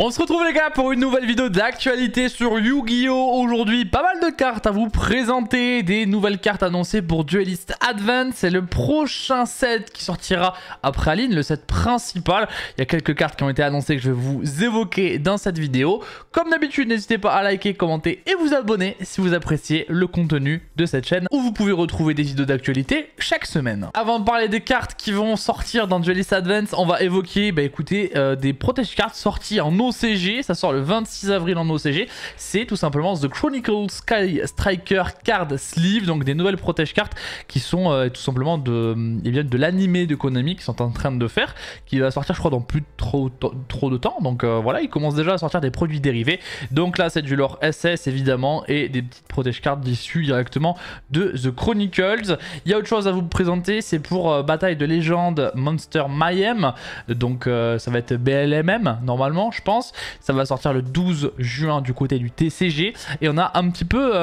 On se retrouve les gars pour une nouvelle vidéo d'actualité sur Yu-Gi-Oh! Aujourd'hui, pas mal de cartes à vous présenter, des nouvelles cartes annoncées pour Duelist Advance. C'est le prochain set qui sortira après Aline, le set principal. Il y a quelques cartes qui ont été annoncées que je vais vous évoquer dans cette vidéo. Comme d'habitude, n'hésitez pas à liker, commenter et vous abonner si vous appréciez le contenu de cette chaîne où vous pouvez retrouver des vidéos d'actualité chaque semaine. Avant de parler des cartes qui vont sortir dans Duelist Advance, on va évoquer des protège cartes sorties en OCG, ça sort le 26 avril en OCG, c'est tout simplement The Chronicle Sky Striker Card Sleeve, donc des nouvelles protège cartes qui sont tout simplement de l'animé de Konami qui sont en train de faire, qui va sortir je crois dans plus de trop de temps, donc voilà, ils commencent déjà à sortir des produits dérivés, donc là c'est du lore SS évidemment et des petites protège cartes issues directement de The Chronicles. Il y a autre chose à vous présenter, c'est pour Bataille de légende Monster Mayhem, donc ça va être BLMM normalement je pense. Ça va sortir le 12 juin du côté du TCG et on a un petit peu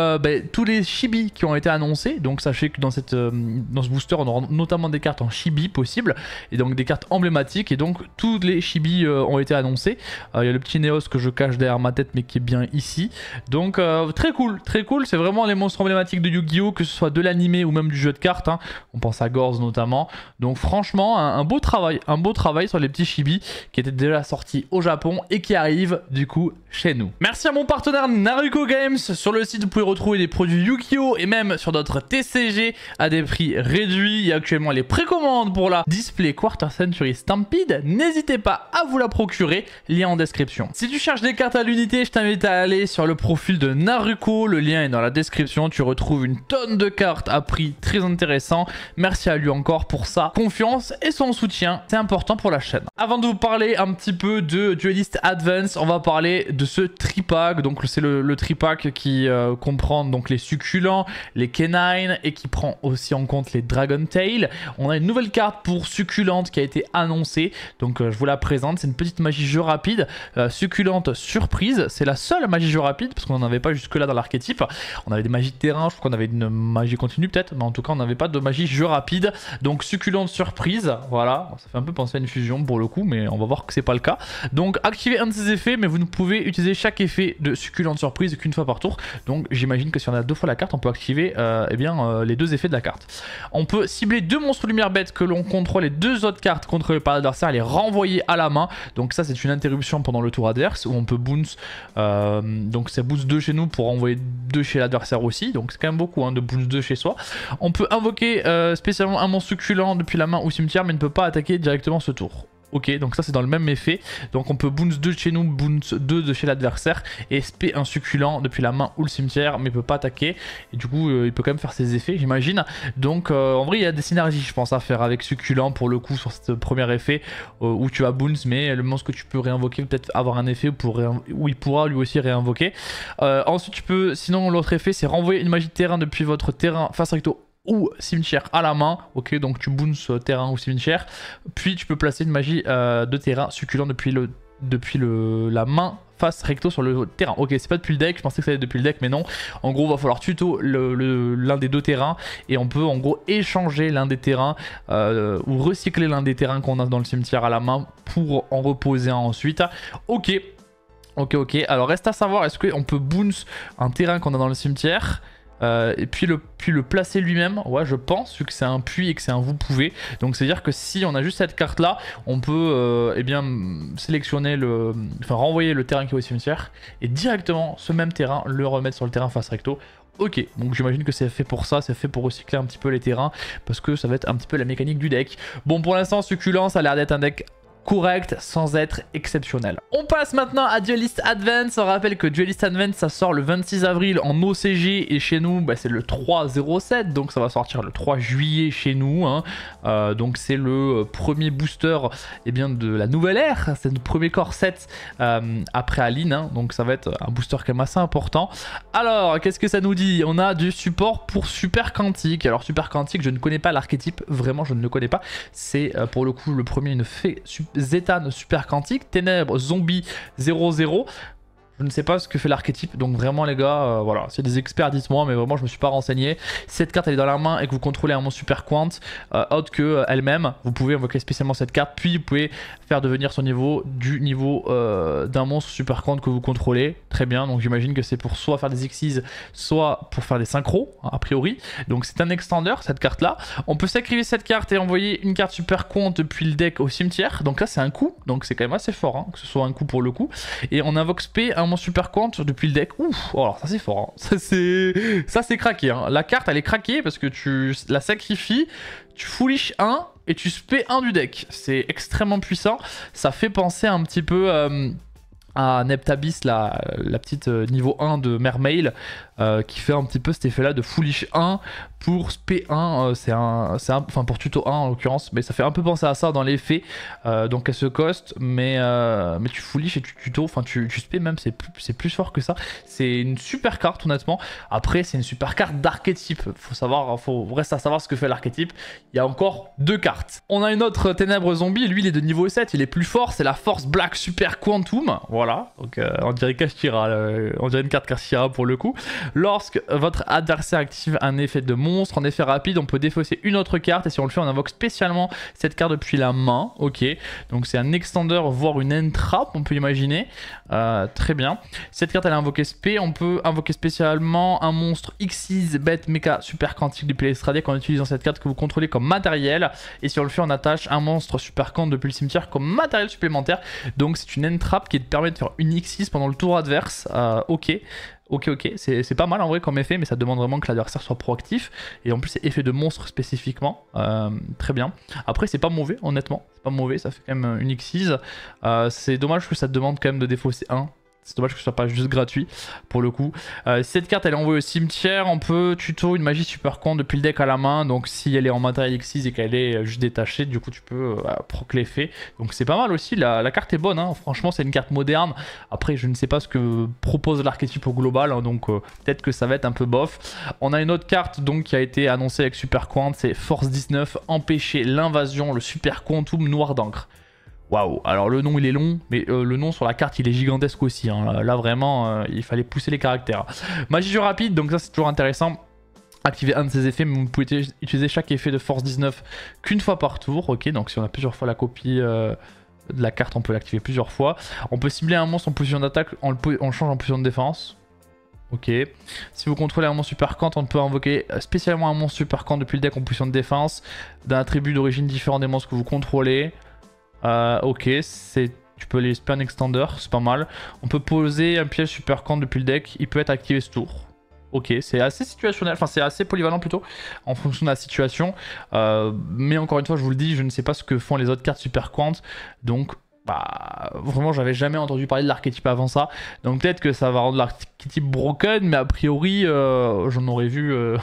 tous les Chibi qui ont été annoncés, donc sachez que dans ce booster on aura notamment des cartes en Chibi possibles et donc des cartes emblématiques et donc tous les Chibi ont été annoncés. Il y a le petit Neos que je cache derrière ma tête mais qui est bien ici, donc très cool, c'est vraiment les monstres emblématiques de Yu-Gi-Oh! Que ce soit de l'animé ou même du jeu de cartes, hein. On pense à Gorz notamment, donc franchement un beau travail sur les petits Chibi qui étaient déjà sortis au Japon et qui arrivent du coup chez nous. Merci à mon partenaire Naruko Games. Sur le site vous pouvez retrouver des produits Yu-Gi-Oh! Et même sur d'autres TCG à des prix réduits. Il y a actuellement les précommandes pour la Display Quarter Century Stampede. N'hésitez pas à vous la procurer, lien en description. Si tu cherches des cartes à l'unité, je t'invite à aller sur le profil de Naruko, le lien est dans la description. Tu retrouves une tonne de cartes à prix très intéressant. Merci à lui encore pour sa confiance et son soutien, c'est important pour la chaîne. Avant de vous parler un petit peu de Duelist Advance, on va parler de ce tripack. Donc c'est le tripack qui comprend donc les succulents, les canines et qui prend aussi en compte les Dragon Tail. On a une nouvelle carte pour succulente qui a été annoncée, donc je vous la présente. C'est une petite magie jeu rapide, succulente surprise. C'est la seule magie jeu rapide parce qu'on n'en avait pas jusque là dans l'archétype. On avait des magies de terrain, je crois qu'on avait une magie continue peut-être, mais en tout cas on n'avait pas de magie jeu rapide. Donc succulente surprise, voilà, ça fait un peu penser à une fusion pour le coup, mais on va voir que c'est pas le cas. Donc activez un de ces effets, mais vous ne pouvez utiliser chaque effet de succulente surprise qu'une fois par tour. Donc j'imagine que si on a deux fois la carte, on peut activer les deux effets de la carte. On peut cibler deux monstres lumière bêtes que l'on contrôle et deux autres cartes contrôlées par l'adversaire, les renvoyer à la main. Donc ça c'est une interruption pendant le tour adverse où on peut bounce, donc ça bounce 2 chez nous pour envoyer 2 chez l'adversaire aussi. Donc c'est quand même beaucoup hein, de bounce 2 chez soi. On peut invoquer spécialement un monstre succulent depuis la main ou cimetière mais ne peut pas attaquer directement ce tour. Ok, donc ça c'est dans le même effet, donc on peut bounce 2 de chez nous, bounce 2 de chez l'adversaire et SP un succulent depuis la main ou le cimetière mais peut pas attaquer et du coup il peut quand même faire ses effets j'imagine. Donc en vrai il y a des synergies je pense à faire avec succulent pour le coup sur ce premier effet où tu vas bounce mais le monstre que tu peux réinvoquer peut-être avoir un effet où il pourra lui aussi réinvoquer. Ensuite tu peux, sinon l'autre effet c'est renvoyer une magie de terrain depuis votre terrain face recto ou cimetière à la main, ok, donc tu bounces terrain ou cimetière, puis tu peux placer une magie de terrain succulent depuis la main face recto sur le terrain. Ok, c'est pas depuis le deck, je pensais que ça allait être depuis le deck, mais non. En gros, il va falloir tuto l'un des deux terrains et on peut en gros échanger l'un des terrains ou recycler l'un des terrains qu'on a dans le cimetière à la main pour en reposer un ensuite. Ok, alors reste à savoir, est-ce qu'on peut bounce un terrain qu'on a dans le cimetière et puis le placer lui-même? Ouais, je pense, vu que c'est un puis et que c'est un vous pouvez. Donc c'est à dire que si on a juste cette carte là, on peut sélectionner renvoyer le terrain qui est au cimetière et directement ce même terrain le remettre sur le terrain face recto. Ok, donc j'imagine que c'est fait pour ça, c'est fait pour recycler un petit peu les terrains parce que ça va être un petit peu la mécanique du deck. Bon, pour l'instant succulent ça a l'air d'être un deck correct sans être exceptionnel. On passe maintenant à Duelist Advance. On rappelle que Duelist Advance ça sort le 26 avril en OCG et chez nous c'est le 3/07, donc ça va sortir le 3 juillet chez nous hein. Donc c'est le premier booster de la nouvelle ère, c'est le premier core set après Aline hein. Donc ça va être un booster quand même assez important. Alors qu'est-ce que ça nous dit? On a du support pour Super Quantique. Alors Super Quantique je ne connais pas l'archétype, vraiment je ne le connais pas. C'est pour le coup le premier une fée Zétan Super Quantique, Ténèbres Zombie 0-0. Je ne sais pas ce que fait l'archétype, donc vraiment les gars, voilà, c'est des experts, dites-moi, mais vraiment je me suis pas renseigné. Si cette carte elle est dans la main et que vous contrôlez un monstre super quant, autre que elle-même, vous pouvez invoquer spécialement cette carte, puis vous pouvez faire devenir son niveau du niveau d'un monstre super quant que vous contrôlez. Très bien, donc j'imagine que c'est pour soit faire des Xyz, soit pour faire des synchros, hein, a priori. Donc c'est un extender cette carte là. On peut sacrifier cette carte et envoyer une carte super quant depuis le deck au cimetière. Donc là c'est un coup, donc c'est quand même assez fort, hein, que ce soit un coup pour le coup. Et on invoque spé un monstre super quant depuis le deck. Ouf, oh, alors ça c'est fort, hein. Ça c'est craqué, hein. La carte elle est craquée parce que tu la sacrifies, tu foolish 1 et tu spé 1 du deck. C'est extrêmement puissant. Ça fait penser un petit peu à Neptabis, la petite niveau 1 de Mermail, qui fait un petit peu cet effet là de foolish 1 pour spé 1, enfin pour tuto 1 en l'occurrence, mais ça fait un peu penser à ça dans les faits. Donc elle se coste, mais tu foolish et tu tuto, enfin tu spé même, c'est plus fort que ça. C'est une super carte honnêtement. Après c'est une super carte d'archétype, reste à savoir ce que fait l'archétype. Il y a encore 2 cartes. On a une autre ténèbres zombie, lui il est de niveau 7, il est plus fort, c'est la force black super quantum, voilà, donc on dirait Kashtira, on dirait une carte Kashtira pour le coup. Lorsque votre adversaire active un effet de monstre, en effet rapide, on peut défausser une autre carte et si on le fait, on invoque spécialement cette carte depuis la main. Ok, donc c'est un extender, voire une entrap, on peut imaginer. Très bien. Cette carte, elle est invoquée spé. On peut invoquer spécialement un monstre Xyz, bête, mecha, super quantique depuis l'estradier en utilisant cette carte que vous contrôlez comme matériel. Et si on le fait, on attache un monstre super quant depuis le cimetière comme matériel supplémentaire. Donc c'est une entrap qui te permet de faire une Xyz pendant le tour adverse. Ok. Ok, c'est pas mal en vrai comme effet, mais ça demande vraiment que l'adversaire soit proactif. Et en plus, c'est effet de monstre spécifiquement. Très bien. Après, c'est pas mauvais, honnêtement. C'est pas mauvais, ça fait quand même une Xyz. C'est dommage que ça te demande quand même de défausser 1. C'est dommage que ce soit pas juste gratuit pour le coup. Cette carte elle est envoyée au cimetière. On peut tuto une magie super quant depuis le deck à la main. Donc si elle est en matériel Xyz et qu'elle est juste détachée, du coup tu peux proc l'effet. Donc c'est pas mal aussi. La carte est bonne, hein. Franchement c'est une carte moderne. Après je ne sais pas ce que propose l'archétype au global, hein. Donc peut-être que ça va être un peu bof. On a une autre carte donc qui a été annoncée avec super quant. C'est Force 19, empêcher l'invasion, le super quantum noir d'encre. Waouh, alors le nom il est long, mais le nom sur la carte il est gigantesque aussi, hein. Là vraiment il fallait pousser les caractères. Magie du rapide, donc ça c'est toujours intéressant. Activer un de ses effets, mais vous pouvez utiliser chaque effet de force 19 qu'une fois par tour. Ok, donc si on a plusieurs fois la copie de la carte, on peut l'activer plusieurs fois. On peut cibler un monstre en position d'attaque, on le change en position de défense. Ok. Si vous contrôlez un monstre super quant, on peut invoquer spécialement un monstre super quant depuis le deck en position de défense, d'un attribut d'origine différent des monstres que vous contrôlez. Ok, tu peux les spam extender, c'est pas mal. On peut poser un piège super quant depuis le deck, il peut être activé ce tour. Ok, c'est assez situationnel, enfin c'est assez polyvalent plutôt, en fonction de la situation. Mais encore une fois, je vous le dis, je ne sais pas ce que font les autres cartes super quant, donc bah vraiment j'avais jamais entendu parler de l'archétype avant ça. Donc peut-être que ça va rendre l'archétype broken, mais a priori j'en aurais vu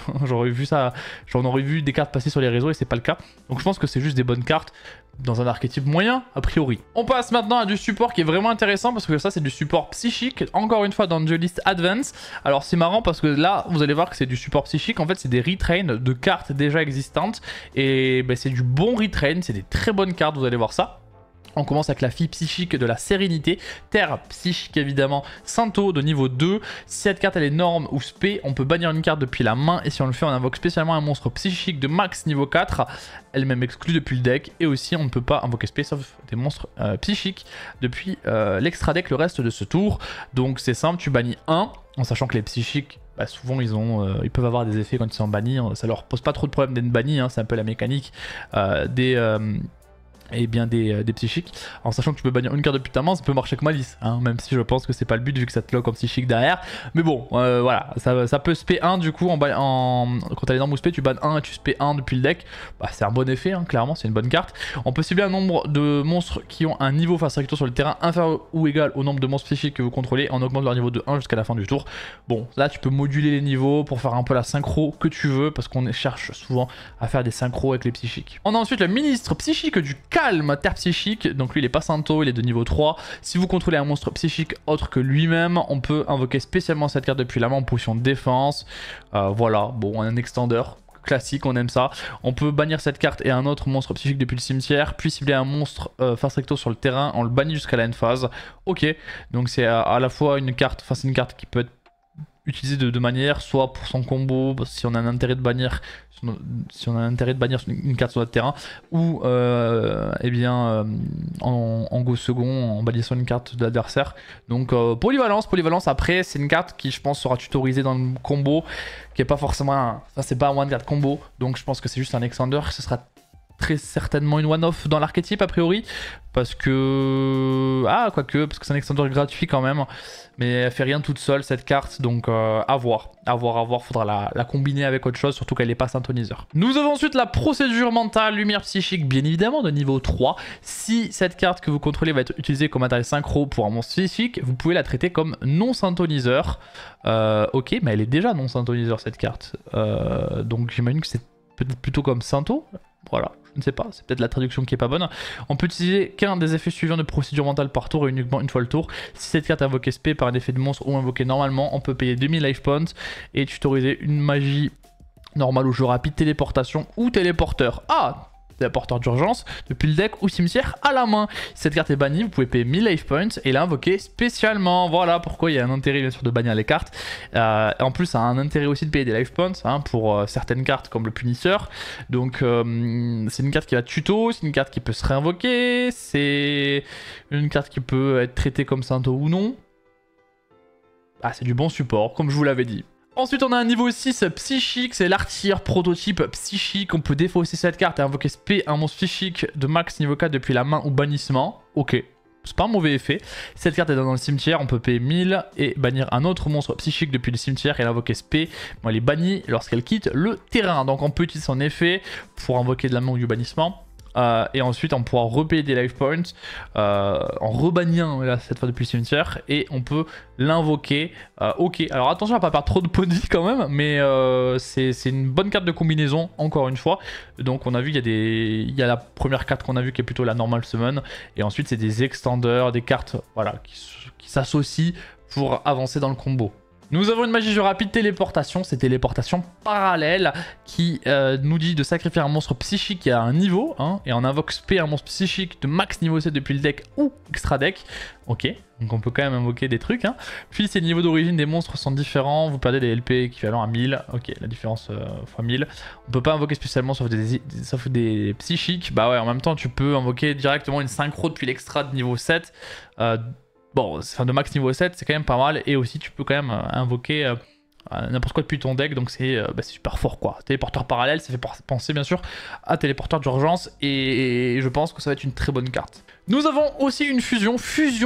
des cartes passer sur les réseaux et c'est pas le cas. Donc je pense que c'est juste des bonnes cartes dans un archétype moyen, a priori. On passe maintenant à du support qui est vraiment intéressant parce que ça c'est du support psychique, encore une fois dans Duelist Advance. Alors c'est marrant parce que là vous allez voir que c'est du support psychique, en fait c'est des retrains de cartes déjà existantes et ben, c'est du bon retrain, c'est des très bonnes cartes, vous allez voir ça. On commence avec la fille psychique de la sérénité, terre psychique évidemment, Santo de niveau 2. Si cette carte elle est norme ou spé, on peut bannir une carte depuis la main et si on le fait on invoque spécialement un monstre psychique de max niveau 4, elle-même exclue depuis le deck et aussi on ne peut pas invoquer spé sauf des monstres psychiques depuis l'extra deck le reste de ce tour. Donc c'est simple, tu bannis 1 en sachant que les psychiques bah souvent ils peuvent avoir des effets quand ils sont bannis, ça leur pose pas trop de problème d'être bannis, hein, c'est un peu la mécanique et bien des psychiques, en sachant que tu peux bannir une carte depuis ta main, ça peut marcher avec malice, hein, même si je pense que c'est pas le but vu que ça te lock en psychique derrière, mais bon, voilà, ça peut spé 1 du coup, quand t'as les normes ou spé, tu bannes 1 et tu spé 1 depuis le deck, bah, c'est un bon effet, hein, clairement, c'est une bonne carte. On peut cibler un nombre de monstres qui ont un niveau face recto sur le terrain inférieur ou égal au nombre de monstres psychiques que vous contrôlez, on augmente leur niveau de 1 jusqu'à la fin du tour. Bon, là tu peux moduler les niveaux pour faire un peu la synchro que tu veux, parce qu'on cherche souvent à faire des synchros avec les psychiques. On a ensuite le ministre psychique du calme, terre psychique, donc lui il est pas Santo, il est de niveau 3. Si vous contrôlez un monstre psychique autre que lui-même, on peut invoquer spécialement cette carte depuis la main en position de défense. Voilà, bon, un extender, classique, on aime ça. On peut bannir cette carte et un autre monstre psychique depuis le cimetière, puis cibler un monstre face recto sur le terrain, on le bannit jusqu'à la end phase. Ok, donc c'est à la fois une carte, enfin c'est une carte qui peut être utilisée de deux manières, soit pour son combo, si on a un intérêt de bannir, une carte sur notre terrain, ou eh bien en go second en bannissant une carte de l'adversaire. Donc polyvalence. Après c'est une carte qui je pense sera tutorisée dans le combo, qui est pas forcément c'est pas un one card combo, donc je pense que c'est juste un extender. Ce sera très certainement une one-off dans l'archétype a priori, parce que parce que c'est un extender gratuit quand même, mais elle fait rien toute seule cette carte, donc à voir, faudra la combiner avec autre chose, surtout qu'elle n'est pas synthoniseur. Nous avons ensuite la procédure mentale, lumière psychique, bien évidemment de niveau 3. Si cette carte que vous contrôlez va être utilisée comme matériel synchro pour un monstre psychique, vous pouvez la traiter comme non synthoniseur. Ok, mais elle est déjà non synthoniseur cette carte, donc j'imagine que c'est peut-être plutôt comme syntho. Voilà, je ne sais pas, c'est peut-être la traduction qui est pas bonne. On peut utiliser qu'un des effets suivants de procédure mentale par tour et uniquement une fois le tour. Si cette carte est invoquée SP par un effet de monstre ou invoquée normalement, on peut payer 2000 life points et tutoriser une magie normale ou jeu rapide, téléportation ou téléporteur. Ah, téléporteur d'urgence depuis le deck ou cimetière à la main. Si cette carte est bannie, vous pouvez payer 1000 life points et l'invoquer spécialement. Voilà pourquoi il y a un intérêt bien sûr de bannir les cartes. En plus, ça a un intérêt aussi de payer des life points pour certaines cartes comme le punisseur. Donc c'est une carte qui va tuto, c'est une carte qui peut se réinvoquer, c'est une carte qui peut être traitée comme syntho ou non. Ah, c'est du bon support, comme je vous l'avais dit. Ensuite, on a un niveau 6 psychique, c'est l'artilleur prototype psychique. On peut défausser cette carte et invoquer SP, un monstre psychique de max niveau 4 depuis la main ou bannissement. Ok, c'est pas un mauvais effet. Cette carte est dans le cimetière, on peut payer 1000 et bannir un autre monstre psychique depuis le cimetière et l'invoquer SP. Bon, elle est bannie lorsqu'elle quitte le terrain. Donc on peut utiliser son effet pour invoquer de la main ou du bannissement. Et ensuite on pourra repayer des life points en rebannant là, cette fois depuis le cimetière, et on peut l'invoquer. Ok, alors attention à pas perdre trop de points de vie quand même, mais c'est une bonne carte de combinaison encore une fois. Donc on a vu il y a la première carte qu'on a vu qui est plutôt la normal summon, et ensuite c'est des extenders, des cartes voilà, qui s'associent pour avancer dans le combo. Nous avons une magie jeu rapide téléportation, c'est téléportation parallèle qui nous dit de sacrifier un monstre psychique qui a un niveau, et on invoque SP un monstre psychique de max niveau 7 depuis le deck ou extra deck. Ok, donc on peut quand même invoquer des trucs. Puis ces niveaux d'origine des monstres sont différents, vous perdez des LP équivalents à 1000. Ok, la différence fois 1000. On peut pas invoquer spécialement sauf des psychiques. Bah ouais, en même temps tu peux invoquer directement une synchro depuis l'extra de niveau 7. Bon, de max niveau 7, c'est quand même pas mal. Et aussi, tu peux quand même invoquer n'importe quoi depuis ton deck. Donc c'est super fort, quoi. Téléporteur parallèle, ça fait penser bien sûr à téléporteur d'urgence. Et je pense que ça va être une très bonne carte. Nous avons aussi une fusion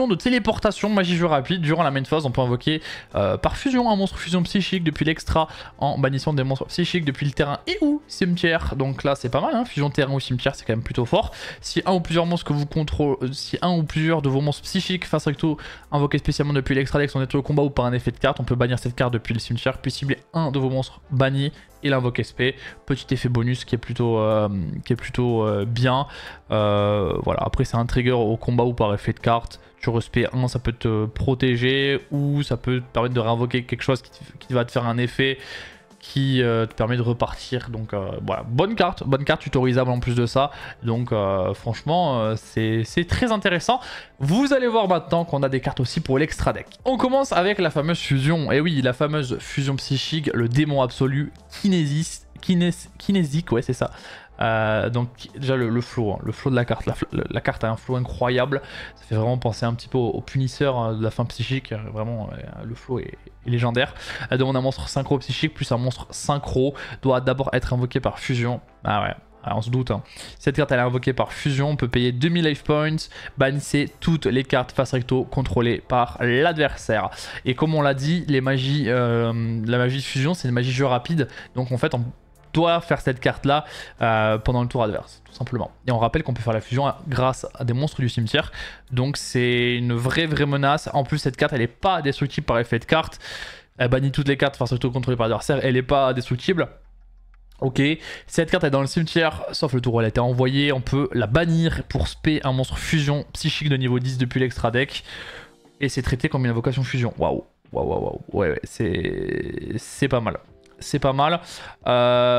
de téléportation, magie jeu rapide. Durant la main phase, on peut invoquer par fusion un monstre fusion psychique depuis l'extra en bannissant des monstres psychiques depuis le terrain et ou cimetière. Donc là, c'est pas mal, fusion terrain ou cimetière, c'est quand même plutôt fort. Si un ou plusieurs monstres que vous contrôlez, si un ou plusieurs de vos monstres psychiques face recto invoqués spécialement depuis l'extra deck sont au combat ou par un effet de carte, on peut bannir cette carte depuis le cimetière, puis cibler un de vos monstres bannis et l'invoque SP. Petit effet bonus qui est plutôt bien. Voilà, après c'est un trigger au combat ou par effet de carte. Tu respect 1, ça peut te protéger ou ça peut te permettre de réinvoquer quelque chose qui va te faire un effet qui te permet de repartir. Donc voilà, bonne carte tutorisable en plus de ça. Donc franchement, c'est très intéressant. Vous allez voir maintenant qu'on a des cartes aussi pour l'extra deck. On commence avec la fameuse fusion. Et oui, la fameuse fusion psychique, le démon absolu, kinésique, ouais c'est ça. Donc déjà le flow, le flow de la carte, la carte a un flow incroyable, ça fait vraiment penser un petit peu au punisseur de la fin psychique, vraiment le flow est légendaire. Donc on a un monstre synchro psychique plus un monstre synchro, doit d'abord être invoqué par fusion. Ah ouais, on se doute. Cette carte elle est invoquée par fusion, on peut payer 2000 life points, bannissez toutes les cartes face recto contrôlées par l'adversaire. Et comme on l'a dit, la magie de fusion c'est une magie jeu rapide, donc en fait on doit faire cette carte là pendant le tour adverse tout simplement. Et on rappelle qu'on peut faire la fusion grâce à des monstres du cimetière, donc c'est une vraie menace. En plus cette carte elle est pas destructible par effet de carte, elle bannit toutes les cartes face recto contrôlées par l'adversaire, elle est pas destructible. Ok, cette carte est dans le cimetière, sauf le tour où elle a été envoyée, on peut la bannir pour spé un monstre fusion psychique de niveau 10 depuis l'extra deck, et c'est traité comme une invocation fusion. Waouh, ouais, c'est pas mal. c'est pas mal.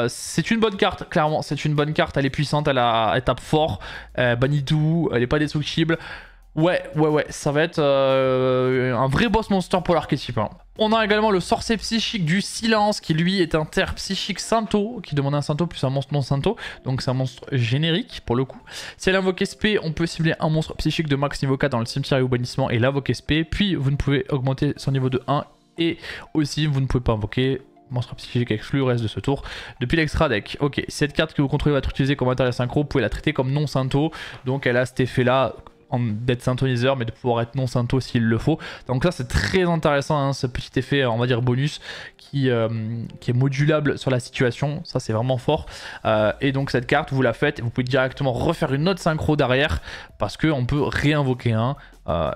C'est une bonne carte, clairement. C'est une bonne carte, elle est puissante, elle tape fort. Bannit tout, elle est pas destructible. Ouais, ça va être un vrai boss monster pour l'archétype. Hein. On a également le sorcier psychique du silence qui lui est un terre psychique Santo, qui demande un Santo plus un monstre non Santo. Donc c'est un monstre générique pour le coup. Si elle invoque SP, on peut cibler un monstre psychique de max niveau 4 dans le cimetière et au bannissement et l'invoque SP. Puis vous ne pouvez augmenter son niveau de 1 et aussi vous ne pouvez pas invoquer monstre psychique exclu le reste de ce tour depuis l'extra deck. Ok, cette carte que vous contrôlez va être utilisée comme matériel synchro, vous pouvez la traiter comme non Santo. Donc elle a cet effet là d'être synthoniseur mais de pouvoir être non synto s'il le faut. Donc ça c'est très intéressant hein, ce petit effet on va dire bonus qui est modulable sur la situation, ça c'est vraiment fort. Et donc cette carte vous la faites et vous pouvez directement refaire une autre synchro derrière parce qu'on peut réinvoquer un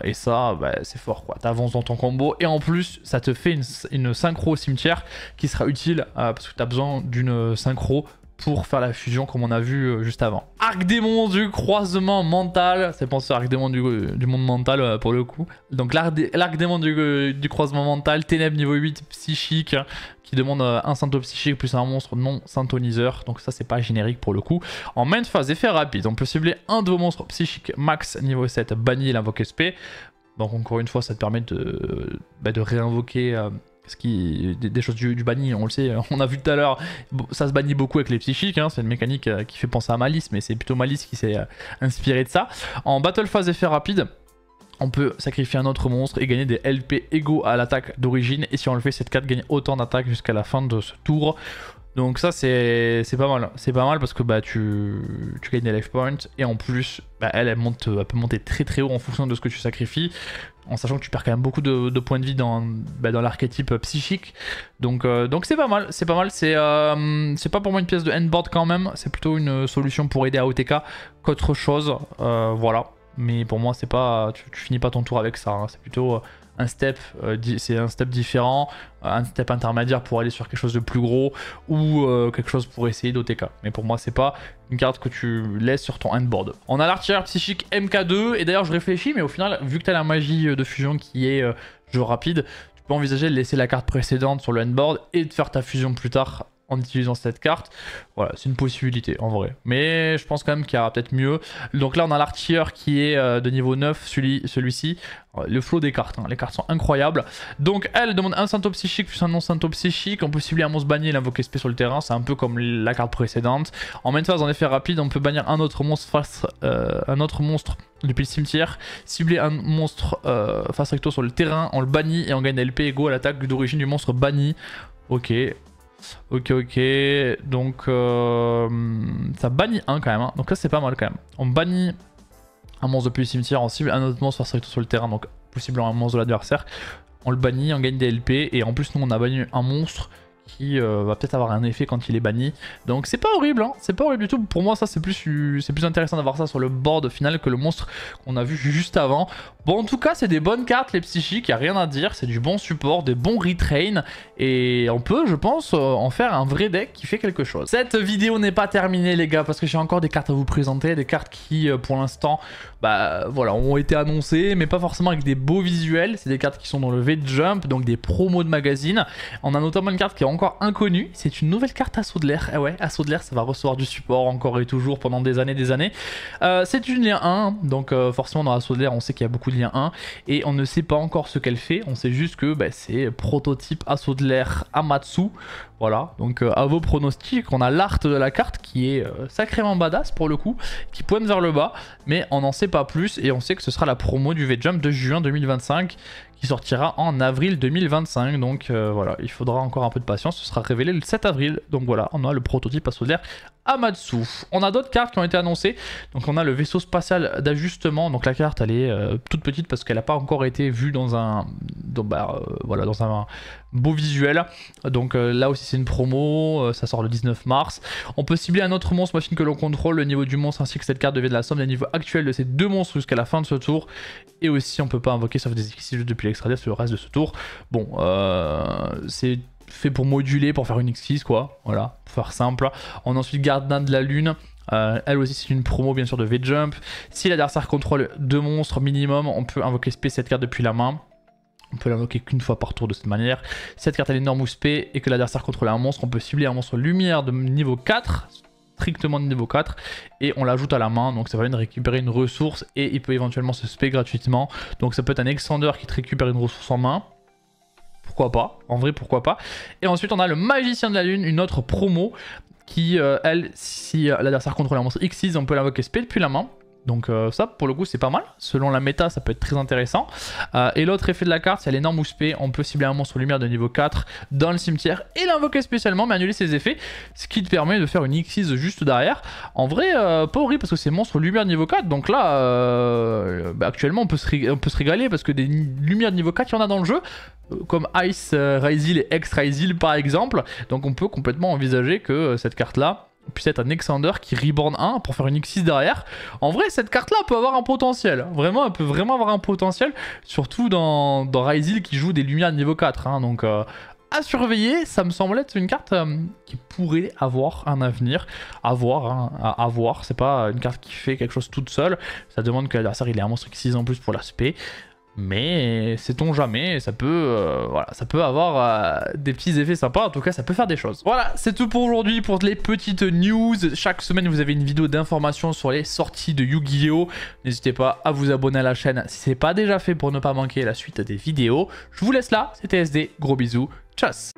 et ça bah, c'est fort quoi, t'avances dans ton combo et en plus ça te fait une synchro au cimetière qui sera utile parce que t'as besoin d'une synchro pour faire la fusion comme on a vu juste avant. Arc démon du croisement mental, c'est pensé arc démon du monde mental pour le coup. Donc l'arc démon du croisement mental, ténèbres niveau 8 psychique qui demande un Santo psychique plus un monstre non synthoniseur. Donc ça c'est pas générique pour le coup. En main phase, effet rapide, on peut cibler un de vos monstres psychiques max niveau 7, banni l'invoque SP. Donc encore une fois ça te permet de réinvoquer des choses du banni, on le sait, on a vu tout à l'heure, ça se bannit beaucoup avec les psychiques, hein, c'est une mécanique qui fait penser à Malice, mais c'est plutôt Malice qui s'est inspiré de ça. En battle phase effet rapide, on peut sacrifier un autre monstre et gagner des LP égaux à l'attaque d'origine, et si on le fait, cette carte gagne autant d'attaque jusqu'à la fin de ce tour. Donc ça c'est pas mal, parce que bah, tu gagnes des life points et en plus bah, elle peut monter très haut en fonction de ce que tu sacrifies, en sachant que tu perds quand même beaucoup de points de vie dans l'archétype psychique. Donc c'est pas mal, c'est pas pour moi une pièce de handboard quand même, c'est plutôt une solution pour aider à OTK qu'autre chose, voilà. Mais pour moi c'est pas, tu finis pas ton tour avec ça, hein. C'est plutôt un step, c'est un step différent, un step intermédiaire pour aller sur quelque chose de plus gros ou quelque chose pour essayer d'OTK. Mais pour moi c'est pas une carte que tu laisses sur ton handboard. On a l'artilleur psychique MK2 et d'ailleurs je réfléchis mais au final vu que tu as la magie de fusion qui est jeu rapide, tu peux envisager de laisser la carte précédente sur le handboard et de faire ta fusion plus tard en utilisant cette carte. Voilà, c'est une possibilité en vrai. Mais je pense quand même qu'il y aura peut-être mieux. Donc là on a l'artilleur qui est de niveau 9, celui-ci. Le flow des cartes, hein. Les cartes sont incroyables. Donc elle demande un Santo psychique plus un non Santo psychique. On peut cibler un monstre banni et l'invoquer SP sur le terrain. C'est un peu comme la carte précédente. En main phase, en effet rapide, on peut bannir un autre monstre depuis le cimetière. Cibler un monstre face recto sur le terrain. On le bannit et on gagne LP égaux à l'attaque d'origine du monstre banni. Ok, donc ça bannit un quand même, hein. Donc là c'est pas mal quand même. On bannit un monstre depuis le cimetière, on cible un autre monstre face recto sur le terrain, donc possiblement un monstre de l'adversaire. On le bannit, on gagne des LP, et en plus nous on a banni un monstre qui va peut-être avoir un effet quand il est banni. Donc c'est pas horrible, hein, c'est pas horrible du tout. Pour moi ça c'est plus intéressant d'avoir ça sur le board final que le monstre qu'on a vu juste avant. Bon en tout cas c'est des bonnes cartes les psychiques, y a rien à dire, c'est du bon support, des bons retrain et on peut je pense en faire un vrai deck qui fait quelque chose. Cette vidéo n'est pas terminée les gars parce que j'ai encore des cartes à vous présenter, des cartes qui pour l'instant bah voilà ont été annoncées mais pas forcément avec des beaux visuels. C'est des cartes qui sont dans le V-Jump, donc des promos de magazine. On a notamment une carte qui est encore inconnue, c'est une nouvelle carte Assaut de l'air. Eh ouais, Assaut de l'air ça va recevoir du support encore et toujours pendant des années. C'est une lien 1, donc forcément dans Assaut de l'air on sait qu'il y a beaucoup de lien 1 et on ne sait pas encore ce qu'elle fait, on sait juste que bah, c'est prototype Assaut de l'air Amatsu. Voilà, donc à vos pronostics, on a l'art de la carte qui est sacrément badass pour le coup, qui pointe vers le bas, mais on n'en sait pas plus et on sait que ce sera la promo du V-Jump de juin 2025 qui sortira en avril 2025, donc voilà, il faudra encore un peu de patience, ce sera révélé le 7 avril, donc voilà, on a le prototype Assaut de l'air Amatsu. On a d'autres cartes qui ont été annoncées, donc on a le vaisseau spatial d'ajustement, donc la carte elle est toute petite parce qu'elle n'a pas encore été vue dans un beau visuel, donc là aussi c'est une promo, ça sort le 19 mars. On peut cibler un autre monstre machine que l'on contrôle, le niveau du monstre ainsi que cette carte devient de la somme des niveaux actuels de ces deux monstres jusqu'à la fin de ce tour, et aussi on peut pas invoquer sauf des exquisites depuis l'extra death sur le reste de ce tour. Bon, c'est fait pour moduler, pour faire une exquise quoi, voilà, pour faire simple. On a ensuite Gardien de la Lune. Elle aussi c'est une promo bien sûr de V-Jump. Si l'adversaire contrôle deux monstres minimum, on peut invoquer SP cette carte depuis la main. On peut l'invoquer qu'une fois par tour de cette manière. Si cette carte elle est énorme ou spé et que l'adversaire contrôle un monstre, on peut cibler un monstre lumière de niveau 4, strictement de niveau 4, et on l'ajoute à la main. Donc ça va de récupérer une ressource et il peut éventuellement se spé gratuitement. Donc ça peut être un Extender qui te récupère une ressource en main. Pourquoi pas, en vrai pourquoi pas. Et ensuite on a le Magicien de la Lune, une autre promo qui, elle, si l'adversaire contrôle un monstre X6, on peut l'invoquer spé depuis la main. Donc ça, pour le coup, c'est pas mal. Selon la méta, ça peut être très intéressant. Et l'autre effet de la carte, c'est l'énorme ou spé. On peut cibler un monstre lumière de niveau 4 dans le cimetière et l'invoquer spécialement, mais annuler ses effets. Ce qui te permet de faire une X6 juste derrière. En vrai, pas horrible parce que c'est monstre lumière de niveau 4. Donc là, actuellement, on peut se régaler parce que des lumières de niveau 4, il y en a dans le jeu. Comme Ice Ryzeal et X Ryzeal par exemple. Donc on peut complètement envisager que cette carte-là puisse être un Extender qui reborn 1 pour faire une X6 derrière. En vrai, cette carte-là peut avoir un potentiel. Vraiment, elle peut vraiment avoir un potentiel. Surtout dans Ryzeal qui joue des lumières de niveau 4. Hein. Donc à surveiller, ça me semble être une carte qui pourrait avoir un avenir. À voir, hein, à voir. C'est pas une carte qui fait quelque chose toute seule. Ça demande que l'adversaire il ait un monstre X6 en plus pour l'aspect. Mais sait-on jamais, ça peut, voilà, ça peut avoir des petits effets sympas, en tout cas ça peut faire des choses. Voilà, c'est tout pour aujourd'hui pour les petites news. Chaque semaine vous avez une vidéo d'information sur les sorties de Yu-Gi-Oh! N'hésitez pas à vous abonner à la chaîne si ce n'est pas déjà fait pour ne pas manquer la suite des vidéos. Je vous laisse là, c'était SD, gros bisous, tchuss.